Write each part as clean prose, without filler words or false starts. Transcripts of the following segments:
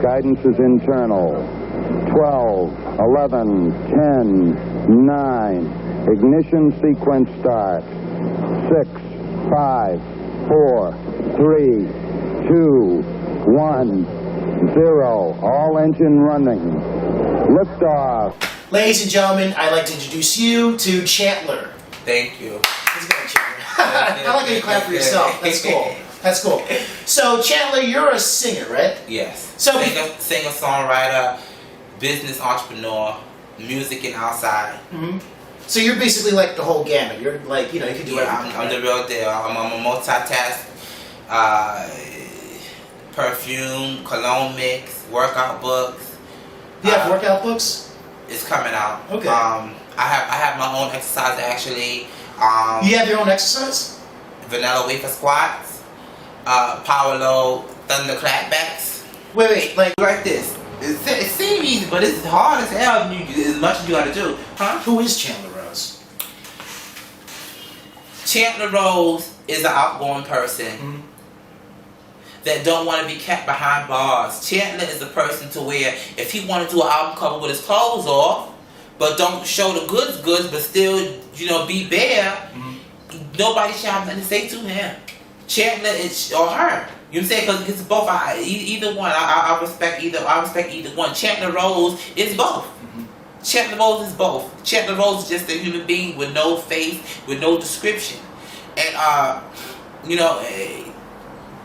Guidance is internal. 12, 11, 10, 9. Ignition sequence starts. 6, 5, 4, 3, 2, 1, 0. All engine running. Liftoff. Ladies and gentlemen, I'd like to introduce you to Chantler. Thank you. How's it going, Chantler? I like how you clap for yourself. That's cool. That's cool. So, Chantler, you're a singer, right? Yes. So singer, songwriter, business entrepreneur, music and outside. Mm-hmm. So you're basically like the whole gamut. You're like, you know, you can do everything. I'm the real deal. I'm a multitask. Perfume, cologne mix, workout books. Do you have workout books? It's coming out. Okay. I have my own exercise actually. You have your own exercise? Vanilla wafer squats, power load, thunder clapbacks. Wait, like this. It seems easy, but it's hard as hell. As much as you got to do, huh? Who is Chantler Rose? Chantler Rose is an outgoing person that don't want to be kept behind bars. Chantler is the person to where if he want to do an album cover with his clothes off, but don't show the goods, but still, you know, be bare, nobody should have nothing to say to him. Chantler is, or her. You know what I'm saying? Because it's both. Either one. I respect either. I respect either one. Chantler Rose is both. Chantler Rose is both. Chantler Rose is just a human being with no face, with no description, and you know,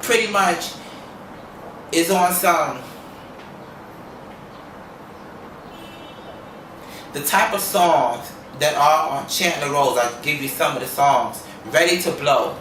pretty much is on some. The type of songs that are on Chantler Rose, I'll give you some of the songs. Ready to Blow.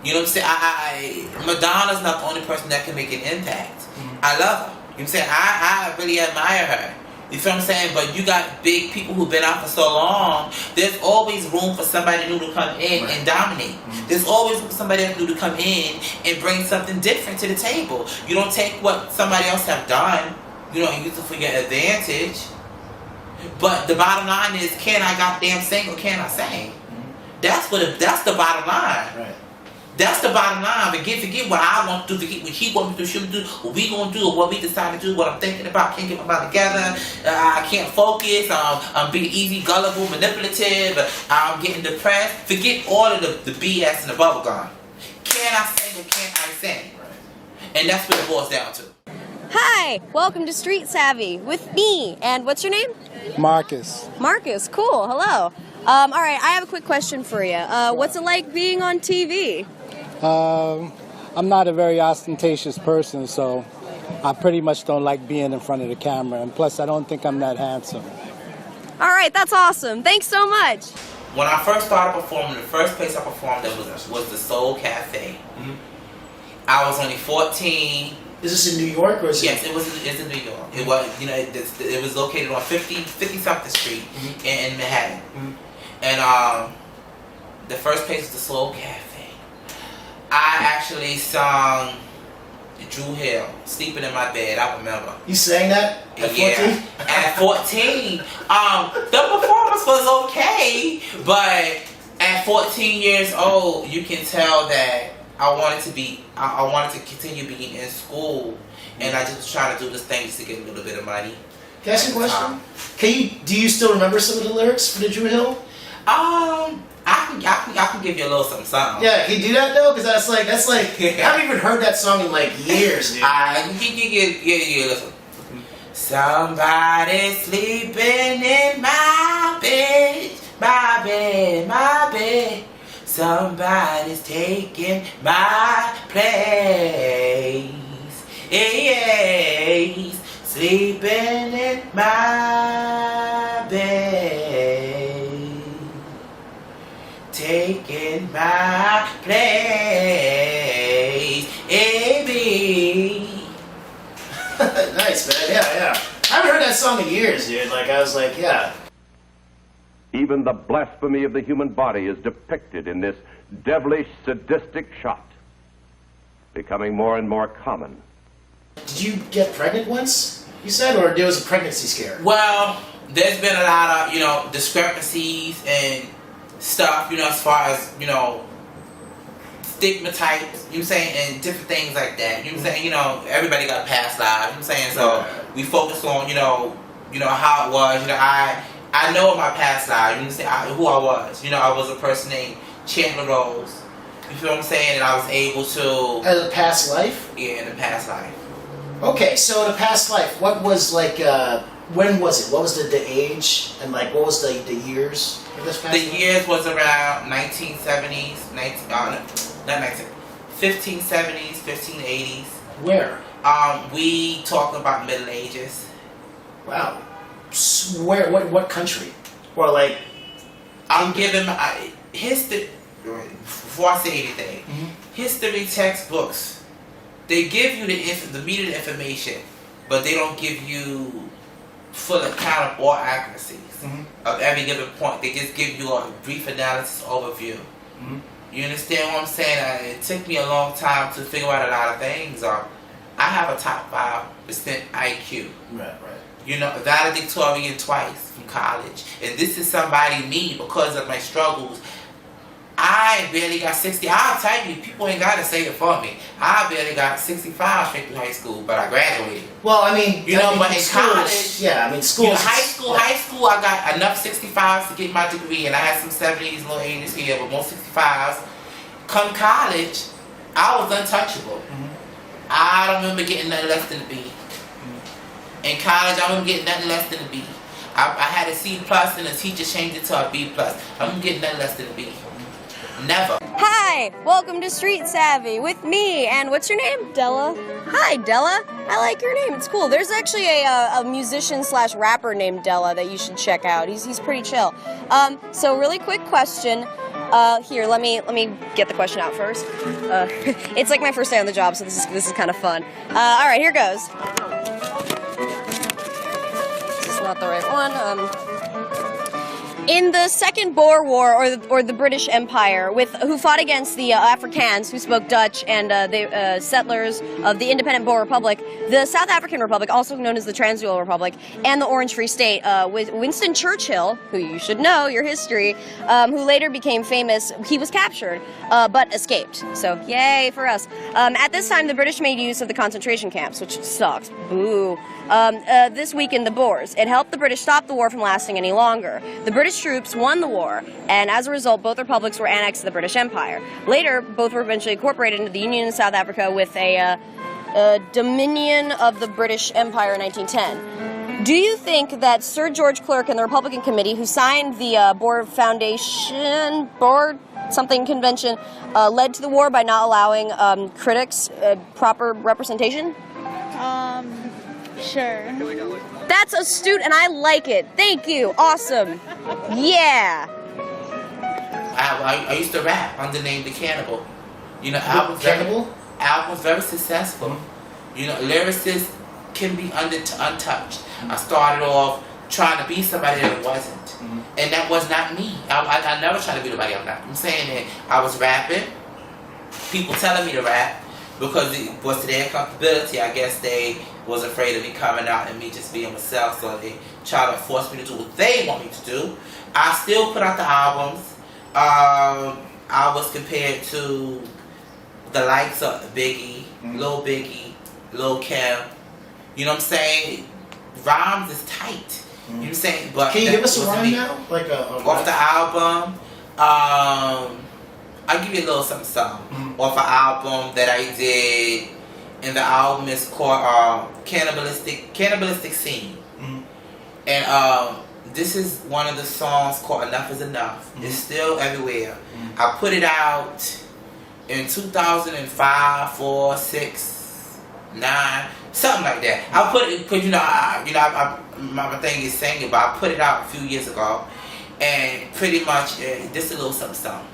You know what I'm saying? Madonna's not the only person that can make an impact. I love her. You know what I'm saying? I really admire her. You feel what I'm saying? But you got big people who've been out for so long, there's always room for somebody new to come in and dominate. There's always room for somebody new to come in and bring something different to the table. You don't take what somebody else have done, you know, and use it for your advantage. But the bottom line is, can I goddamn sing or can I sing? That's the bottom line. Right. That's the bottom line. Forget what I want to do, forget what he wants to do, should do, what we gonna do, or what we decide to do, what I'm thinking about, can't get my mind together, I can't focus, I'm being easy, gullible, manipulative, I'm getting depressed. Forget all of the BS and the bubblegum. Can I sing or can't I sing? Right. And that's what it boils down to. Hi, welcome to Street Savvy with me. And what's your name? Marcus. Marcus, cool, hello. All right, I have a quick question for you. What's it like being on TV? I'm not a very ostentatious person, so I pretty much don't like being in front of the camera. And plus, I don't think I'm that handsome. All right, that's awesome. Thanks so much. When I first started performing, the first place I performed at was the Soul Cafe. I was only 14. Is this in New York or is it? Yes, it's in New York. It was, you know, it was located on 50 something Street in Manhattan. And the first place was the Soul Cafe. I actually sung Drew Hill, Sleepon N Mah Bed. I remember. You sang that at 14? Yeah, at 14. The performance was okay, but at 14 years old, you can tell that I wanted to continue being in school, and I just was trying to do this thing just to get a little bit of money. Can I ask you a question? Do you still remember some of the lyrics for the Drew Hill? I can give you a little something. Yeah, can you do that though? Because that's like I haven't even heard that song in like years, dude. Listen. Somebody sleeping in my bed, my bed, my bed. Somebody's taking my place. Hey, sleeping in my bed, taking my place. Hey, Nice, man. Yeah. I haven't heard that song in years, dude. Like, I was like, yeah. Even the blasphemy of the human body is depicted in this devilish, sadistic shot, becoming more and more common. Did you get pregnant once, you said, or there was a pregnancy scare? Well, there's been a lot of, you know, discrepancies and stuff, you know, as far as, you know, stigmatized, you know what I'm saying, and different things like that. You know what I'm saying? You know, everybody got past lives, you know what I'm saying? So we focus on, you know how it was. You know, I know my past life, you know what I'm saying, who I was. You know, I was a person named Chantler Rose. You feel what I'm saying? And I was able to... As a past life? Yeah, in the past life. Okay, so in a past life, what was like, when was it? What was the age? And like, what was the years of this past life? The years was around 1970s, 1570s, 1580s. Where? We talking about Middle Ages. Wow. Where? What country? Or like... I'm giving my... history... Before I say anything, history textbooks, they give you the immediate information, but they don't give you full account of all accuracies of every given point. They just give you a brief analysis overview. You understand what I'm saying? It took me a long time to figure out a lot of things. I have a top 5% IQ. Right. You know, valedictorian twice from college. And this is somebody, me, because of my struggles. I barely got 60. I'll tell you, people ain't got to say it for me. I barely got 65 straight through high school, but I graduated. Well, I mean, you know, but in college, yeah, I mean, school. You know, high school, I got enough 65s to get my degree, and I had some 70s, little 80s here, but most 65s. Come college, I was untouchable. I don't remember getting nothing less than a B. In college, I remember getting nothing less than a B. I had a C plus, and the teacher changed it to a B plus. I'm getting nothing less than a B. Never. Hi, welcome to Street Savvy with me, and what's your name? Della. Hi, Della. I like your name. It's cool. There's actually a musician slash rapper named Della that you should check out. He's pretty chill. So really quick question. Here, let me get the question out first. It's like my first day on the job, so this is kind of fun. All right, here goes. This is not the right one. In the Second Boer War, or the British Empire, who fought against the Afrikaans, who spoke Dutch, and the settlers of the independent Boer Republic, the South African Republic, also known as the Transvaal Republic, and the Orange Free State, with Winston Churchill, who you should know your history, who later became famous. He was captured, but escaped. So yay for us. At this time, the British made use of the concentration camps, which sucks. Boo. This weakened the Boers. It helped the British stop the war from lasting any longer. The British troops won the war, and as a result, both republics were annexed to the British Empire. Later, both were eventually incorporated into the Union of South Africa with a Dominion of the British Empire in 1910. Do you think that Sir George Clerk and the Republican Committee, who signed the Boer Foundation, Boer something convention, led to the war by not allowing critics proper representation? Sure. That's astute, and I like it. Thank you. Awesome. Yeah. I used to rap under the name The Cannibal. You know, album was very successful. You know, lyricists can be untouched. I started off trying to be somebody that wasn't. And that was not me. I never tried to be nobody I'm not. I'm saying that I was rapping, people telling me to rap, because it was to their comfortability. I guess they was afraid of me coming out and me just being myself, so they try to force me to do what they want me to do. I still put out the albums. I was compared to the likes of Biggie, Lil Kim. You know what I'm saying? Rhymes is tight. You know what I'm saying? But can you give us a rhyme now? Like off the album, I'll give you a little something. Off an album that I did, and the album is called Cannibalistic Scene. And this is one of the songs called Enough Is Enough. It's still everywhere. I put it out in 2005, 4, 6, 9, something like that. I put it because my thing is singing, but I put it out a few years ago, and pretty much this is a little something.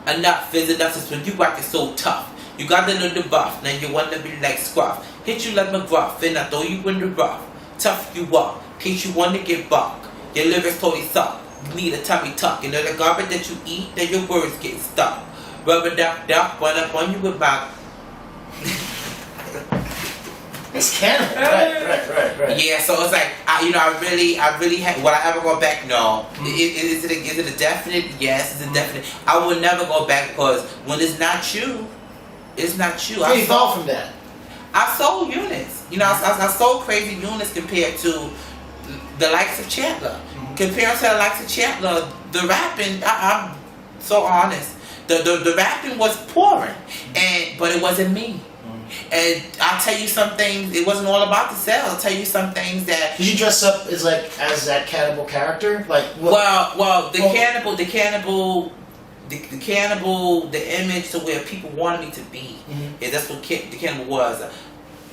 Enough is enough is when you acting so tough. You got a little buff, now you wanna be like Scruff. Hit you like McGruff, and I throw you in the rough. Tough you up, in case you wanna get buck. Your lyrics totally suck. You need a tummy tuck. You know the garbage that you eat, then your words get stuck. Rubber duck, run up on you with my... It's Cannibal. Right. Yeah, so it's like, I I really had. Would I ever go back? No. Is it a definite? Yes, it's a definite. I would never go back because when it's not you, it's not you. You evolved from that. I sold units. I sold crazy units compared to the likes of Chantler. Compared to the likes of Chantler, the rapping, I'm so honest. The rapping was pouring, but it wasn't me. And I'll tell you some things. It wasn't all about the sales. I'll tell you some things that. Did you dress up as that cannibal character? Like what? The image to where people wanted me to be. Is that's what the cannibal was. A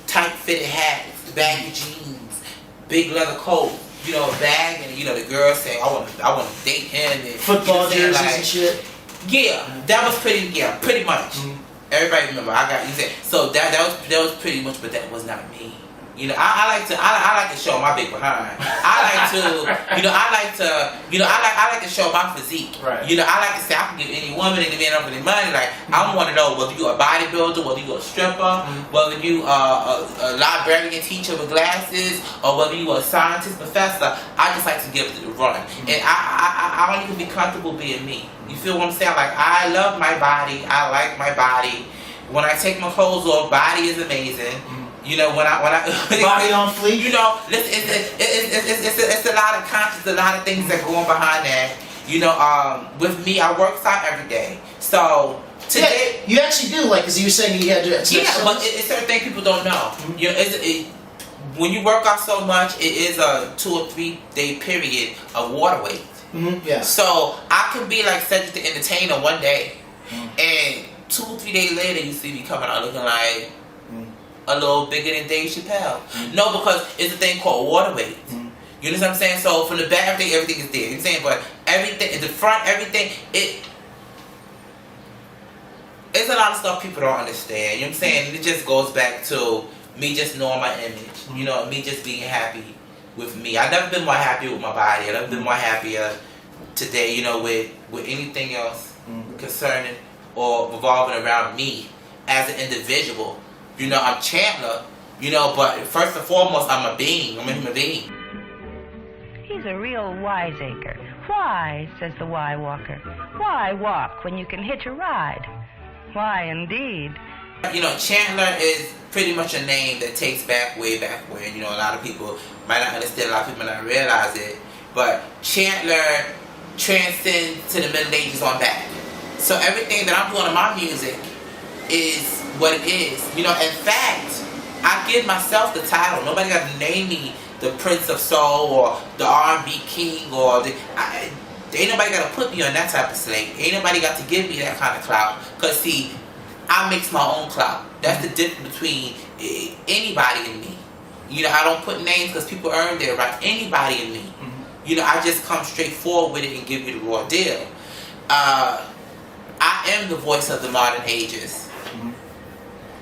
tight fitted hat, baggy jeans, big leather coat. A bag, and the girl saying, I want to date him. And, football jerseys and shit. Yeah, that was pretty much. Everybody remember I got you said so that was pretty much, but that was not me. I like to show my big behind. I like to show my physique. Right. I like to say I can give any woman, any man over their money. Like I don't want to know whether you a bodybuilder, whether you a stripper, whether you a librarian teacher with glasses, or whether you a scientist professor. I just like to give it a run, and I only can be comfortable being me. You feel what I'm saying? Like I love my body. I like my body. When I take my clothes off, body is amazing. When I body on fleek. It's a lot of conscious, a lot of things that go on behind that. With me, I work out every day. So today, you actually do. Like, as you were saying, you had to. But it's certain things people don't know. When you work out so much, it is a 2 or 3 day period of water weight. Yeah. So I could be like Cedric the Entertainer one day, and 2 or 3 days later, you see me coming out looking like a little bigger than Dave Chappelle. No, because it's a thing called water weight. You know what I'm saying? So from the back, everything is there. You know what I'm saying? But everything, in the front, everything, it's a lot of stuff people don't understand. You know what I'm saying? It just goes back to me just knowing my image. Me just being happy with me. I've never been more happy with my body. I've never been more happier today, with anything else concerning or revolving around me as an individual. I'm Chantler, but first and foremost, I'm a being. I'm a human being. He's a real wiseacre. Why, says the why walker. Why walk when you can hitch a ride? Why, indeed. Chantler is pretty much a name that takes back way back when. A lot of people might not understand, a lot of people might not realize it, but Chantler transcends to the Middle Ages on back. So everything that I'm doing in my music is what it is. In fact, I give myself the title. Nobody got to name me the Prince of Soul or the R&B King or ain't nobody got to put me on that type of slate. Ain't nobody got to give me that kind of clout. Because see, I mix my own clout. That's the difference between anybody and me. I don't put names because people earn their right. Anybody and me. I just come straight forward with it and give you the raw deal. I am the voice of the modern ages.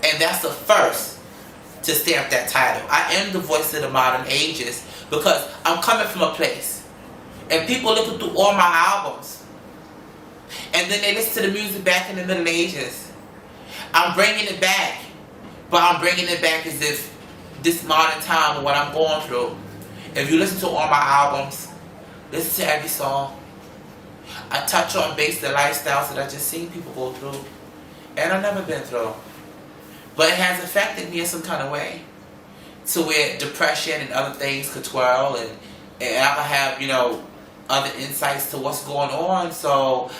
And that's the first to stamp that title. I am the voice of the modern ages because I'm coming from a place. And people listen through all my albums. And then they listen to the music back in the Middle Ages. I'm bringing it back. But I'm bringing it back as if this modern time and what I'm going through. If you listen to all my albums, listen to every song. I touch on base the lifestyles that I just seen people go through. And I've never been through. But it has affected me in some kind of way. To where depression and other things could twirl. And I could have, other insights to what's going on. So,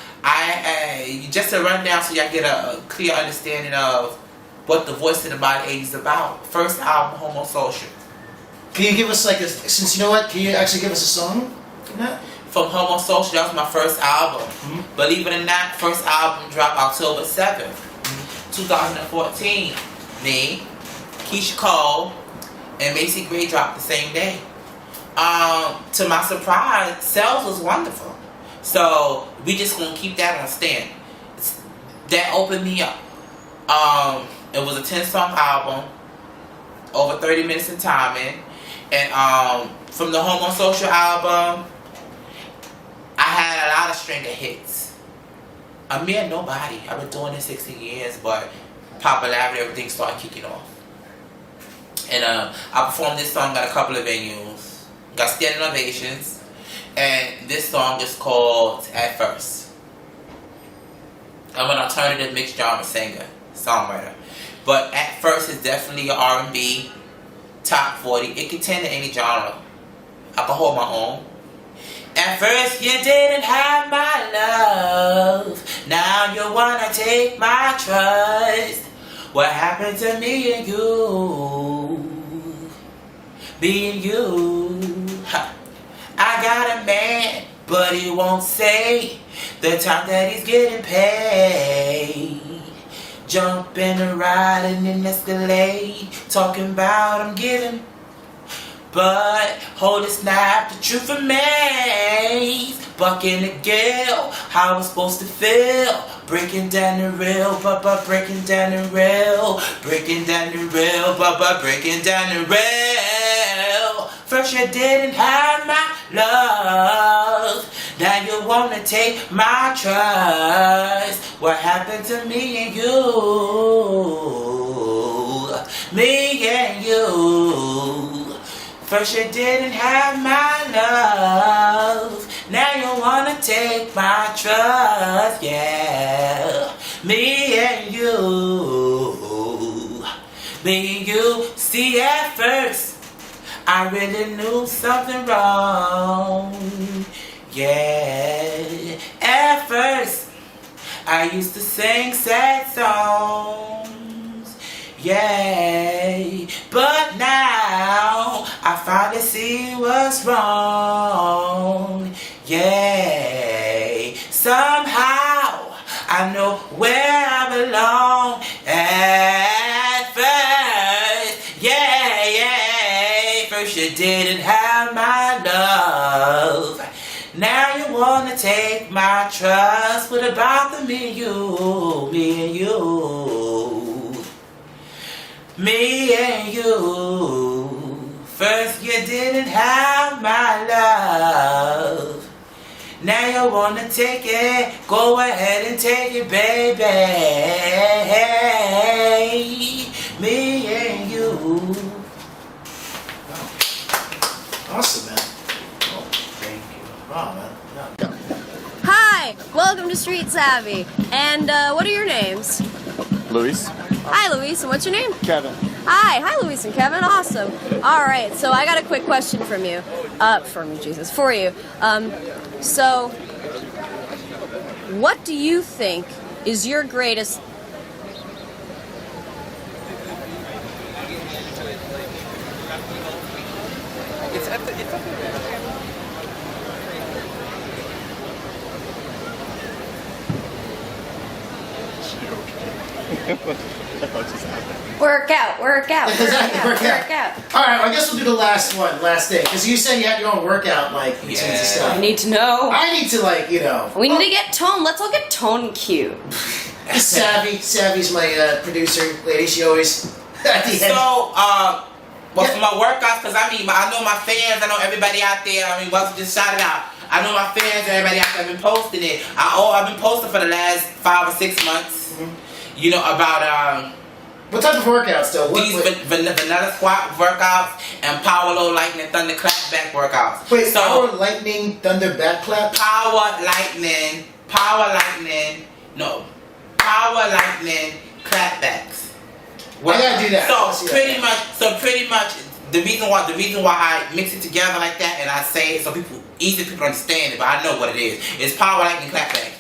just to run down so y'all get a clear understanding of what the Voice of the Modern Age is about. First album, Homosocial. Can you give us since you know what, can you actually give us a song from that? From Homosocial, that was my first album. Believe it or not, first album dropped October 7th. 2014. Me, Keisha Cole, and Macy Gray dropped the same day. To my surprise, sales was wonderful. So we just gonna keep that on stand. That opened me up. It was a 10-song album, over 30 minutes in timing, and from the Homosocial album, I had a lot of string of hits. A mere nobody. I've been doing this 16 years, but popularity, everything started kicking off. And I performed this song at a couple of venues. got standing ovations, and this song is called At First. I'm an alternative mixed genre singer, songwriter, but At First is definitely an R&B top 40. It can tend to any genre. I can hold my own. At first you didn't have my love, now you wanna take my trust. What happened to me and you? Me and you. I got a man, but he won't say the time that he's getting paid. Jumping and riding in Escalade, talking about I'm getting, but holy snap, the truth remains. Bucking the gale, how I'm supposed to feel. Breaking down the rail, but breaking down the rail. Breaking down the rail, but breaking down the rail. First you didn't have my love, now you wanna take my trust. What happened to me and you? Me and you. First you didn't have my love, now you wanna take my trust, yeah. Me and you. Me and you. See, at first I really knew something wrong, yeah. At first I used to sing sad songs, yeah. But now I finally see what's wrong, yeah. Somehow I know where I belong. At first, yeah, yeah. First you didn't have my love, now you wanna take my trust. What about the me and you, me and you, me and you? First you didn't have my love, now you wanna take it. Go ahead and take it, baby. Me and you. Awesome, man. Oh, thank you. Wow, man. Yeah. Hi, welcome to Street Savvy. And what are your names? Luis. Hi, Luis, and what's your name? Kevin. Hi, Luis and Kevin. Awesome. All right, so I got a quick question from you. For you. So, what do you think is your greatest... Work out. Work out. All right, well, I guess we'll do the last thing. Because you said you had your own workout, like, routines and stuff. I need to know. I need to, like, you know. We need to get tone. Let's all get tone cute. Savvy's my producer lady. She always, at the end. So, well, for my workouts, because I know my fans, I know everybody out there. Wasn't just shout it out. I know my fans, everybody out there have been posting it. I've been posting for the last 5 or 6 months. Mm-hmm. You know, about what type of workouts though? These vanilla squat workouts and power low lightning thunder clap back workouts. Wait, so, power lightning thunder back clap? Power lightning clap backs. I gotta do that. So pretty much the reason why I mix it together like that and I say it so easy people understand it, but I know what it is. It's power lightning clap back.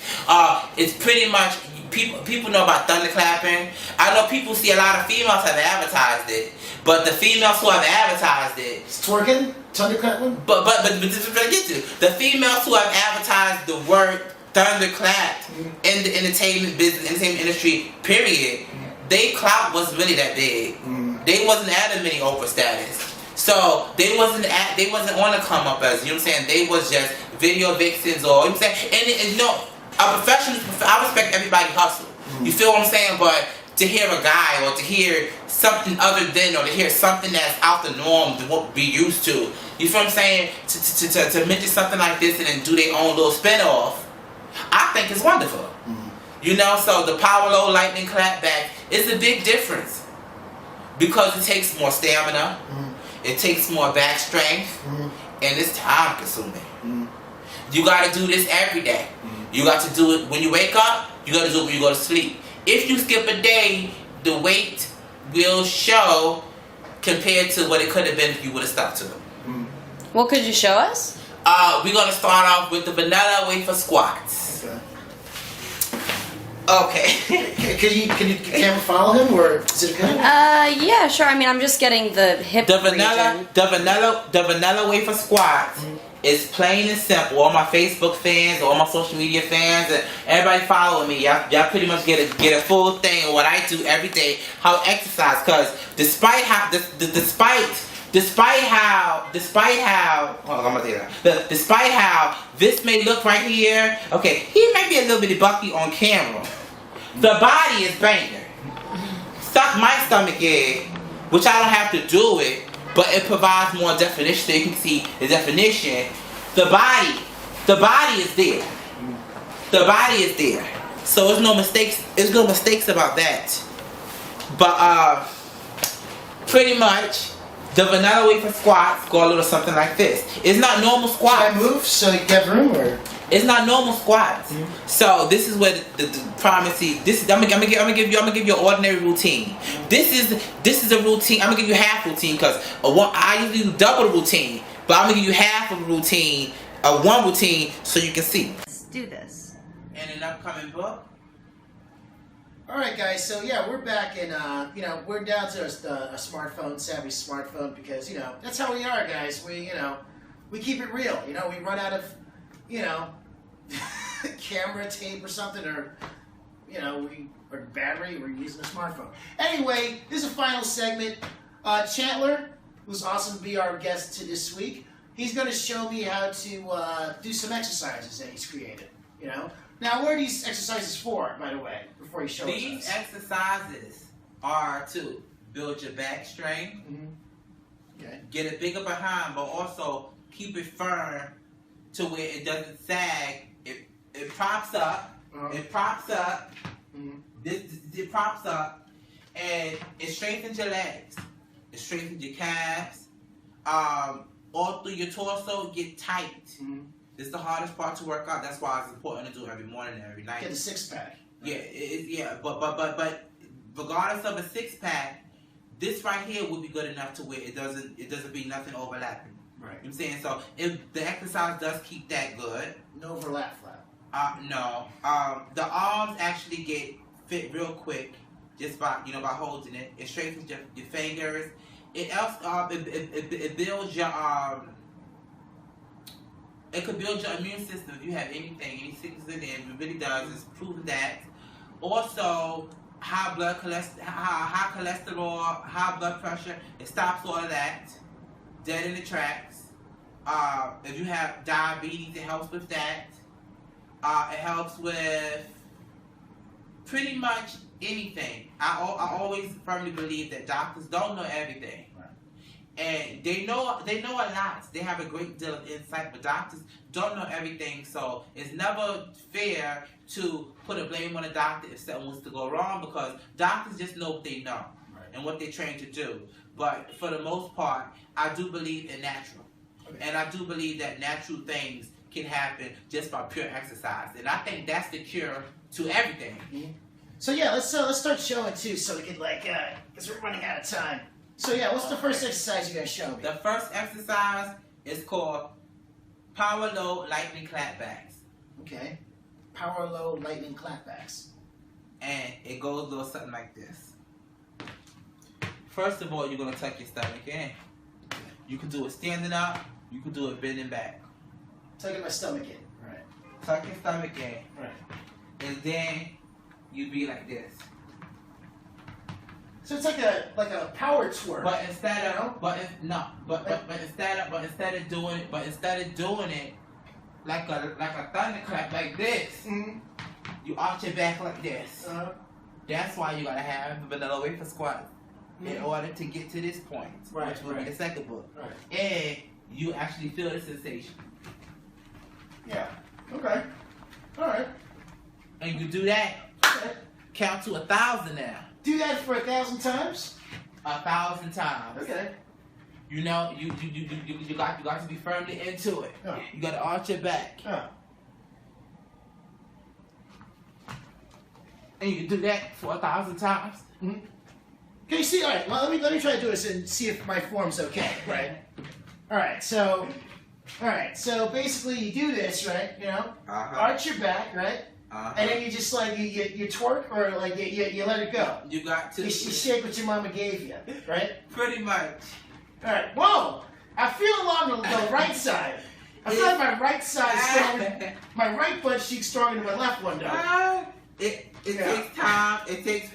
It's pretty much people know about thunderclapping. I know people see a lot of females have advertised it, but the females who have advertised it, it's twerking, thunderclapping. But this is what I get to. The females who have advertised the word thunderclap in the entertainment business, entertainment industry, period, they clout wasn't really that big. They wasn't at a mini Oprah status. So they wasn't on the come up as, you know what I'm saying? They was just video vixens or, you know what I'm saying? And no, a professional, I respect everybody hustle. You feel what I'm saying? But to hear a guy or to hear something other than, or to hear something that's out the norm to what we used to, you feel what I'm saying? To mention something like this and then do their own little spin-off, I think it's wonderful. You know, so the power low lightning clap back is a big difference. because it takes more stamina, it takes more back strength, and it's time consuming. You got to do this every day. You got to do it when you wake up, you got to do it when you go to sleep. If you skip a day, the weight will show compared to what it could have been if you would have stuck to it. What could you show us? We're going to start off with the vanilla wafer squats. Okay. Can you camera follow him, or is it good? Yeah, sure. I mean, I'm just getting the hip The region. vanilla wafer squats is plain and simple. All my Facebook fans, all my social media fans, and everybody following me. Y'all pretty much get a full thing of what I do every day. How I exercise, because despite how this may look right here, okay, he may be a little bit bucky on camera. The body is banging. Suck my stomach in, which I don't have to do it, but it provides more definition so you can see the definition. The body is there. The body is there. So there's no mistakes about that. But pretty much the vanilla wafer squats go a little something like this. It's not normal squats. Should I move so you get room, or? It's not normal squats. So this is where the primacy. This is I'm gonna give you an ordinary routine. This is a routine. I'm gonna give you half routine because I usually do double the routine, but I'm gonna give you half of a routine, one routine, so you can see. Let's do this. In an upcoming book. All right, guys. So yeah, we're back, and we're down to a smartphone, savvy smartphone, because that's how we are, guys. We keep it real. We run out of camera tape or something, or or battery. We're using a smartphone. Anyway, this is a final segment. Chantler, who's awesome to be our guest to this week, he's going to show me how to do some exercises that he's created. Now, what are these exercises for, by the way, before he shows us? These exercises are to build your back strength, get it bigger behind, but also keep it firm to where it doesn't sag. It props up. It props up. It props up, and it strengthens your legs. It strengthens your calves. All through your torso, get tight. This is the hardest part to work out. That's why it's important to do every morning and every night. Get a six-pack. Yeah, but regardless of a six-pack, this right here would be good enough to where it doesn't be nothing overlapping. Right. You know what I'm saying? So if the exercise does keep that good. No overlap flap. No. The arms actually get fit real quick just by by holding it. It strengthens your fingers. It helps. It builds your It could build your immune system if you have any sickness in there. It really does. It's proven that. Also, high cholesterol, high blood pressure. It stops all of that. Dead in the tracks. If you have diabetes, it helps with that. It helps with pretty much anything. I always firmly believe that doctors don't know everything. And they know a lot. They have a great deal of insight, but doctors don't know everything. So it's never fair to put a blame on a doctor if something was to go wrong, because doctors just know what they know and what they're trained to do. But for the most part, I do believe in natural. And I do believe that natural things can happen just by pure exercise. And I think that's the cure to everything. So yeah, let's start showing too, so we can because we're running out of time. So yeah, what's the first exercise you guys show me? The first exercise is called power low lightning clapbacks. Okay. Power low lightning clapbacks. And it goes a little something like this. First of all, you're gonna tuck your stomach in. You can do it standing up. You can do it bending back. Tucking my stomach in. Right. Tuck your stomach in. Right. And then you be like this. So it's like a power twerk. But instead of doing it like a thunderclap like this, you arch your back like this. That's why you gotta have the vanilla wafer squat in order to get to this point, which will be the second book. Right. And you actually feel the sensation. Yeah. Okay. All right. And you do that. Okay. Count to 1,000 now. Do that for 1,000 times? 1,000 times. Okay. You know, you got to be firmly into it. Yeah. You got to arch your back. Yeah. And you can do that for 1,000 times. Mm-hmm. Okay, see, all right, well, let me try to do this and see if my form's okay, right? All right, so basically you do this, right? You know, arch your back, right? And then you just like you twerk or like you let it go. You got to. You shake what your mama gave you, right? Pretty much. All right. Whoa! I feel along the right side. I feel like my right side is stronger. My right butt cheek's stronger than my left one, though. It takes time. It takes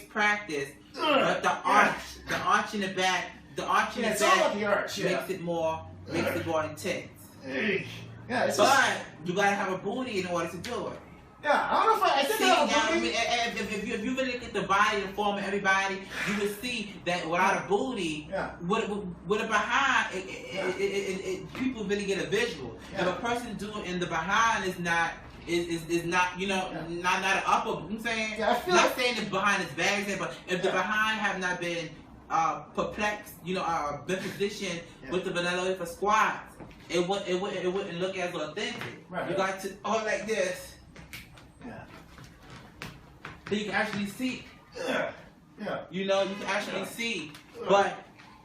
practice. But the arch in the back, it's all about the arch. makes it more intense. Yeah, it's but you gotta have a booty in order to do it. Yeah, I don't know if I think I have a booty. If you really look at the body, the form of everybody, you would see that without a booty, with a behind, people really get a visual. Yeah. If a person doing in the behind is not, you know, not an upper. I'm saying, not saying the behind is bad, but if the behind have not been perplexed, you know, been positioned with the vanilla for squats, it wouldn't look as authentic. Right. You got to like this. Yeah. So you can actually see. Yeah. You know, you can actually see. But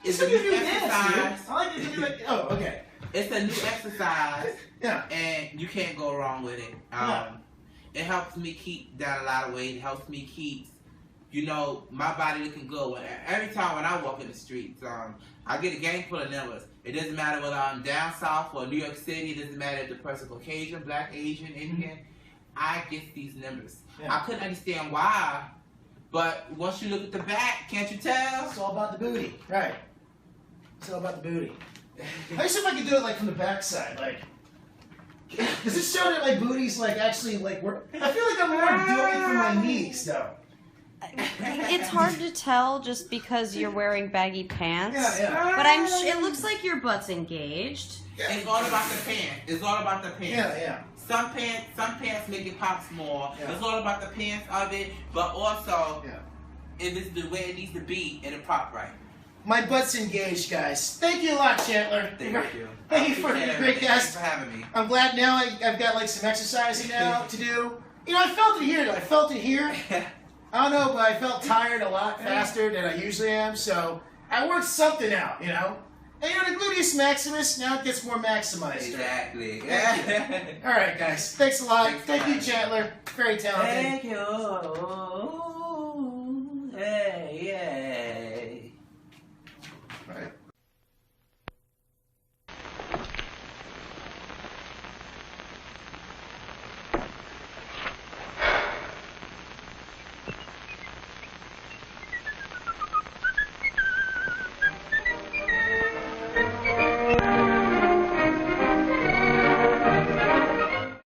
it's a new new exercise. I like to do it. Oh, okay. It's a new exercise. Yeah. And you can't go wrong with it. It helps me keep down a lot of weight. It helps me keep, you know, my body looking good. Every time when I walk in the streets, I get a gang full of numbers. It doesn't matter whether I'm down south or New York City. It doesn't matter if the person's Caucasian, Black, Asian, Indian. I get these numbers. Yeah. I couldn't understand why, but once you look at the back, can't you tell? It's all about the booty. Right. It's all about the booty. I see if I can do it like from the back side, like. Does it show that my booty's like actually like work? I feel like I'm more doing it from my knees though. It's hard to tell just because you're wearing baggy pants. Yeah. But it looks like your butt's engaged. It's all about the pants. It's all about the pants. Yeah. Some pants make it pop more. Yeah. It's all about the pants of it, but also if it's the way it needs to be and it pop right. My butt's engaged, guys. Thank you a lot, Chantler. Thank you. Thank you for being a great guest. Thanks for having me. I'm glad now I've got like some exercising now to do. You know, I felt it here though. I felt it here. I don't know, but I felt tired a lot faster than I usually am, so I worked something out, you know? And you know, the gluteus maximus, now it gets more maximized. Exactly. All right, guys. Thanks a lot. Thank you, Chantler. Very talented. Thank you. Hey, yeah.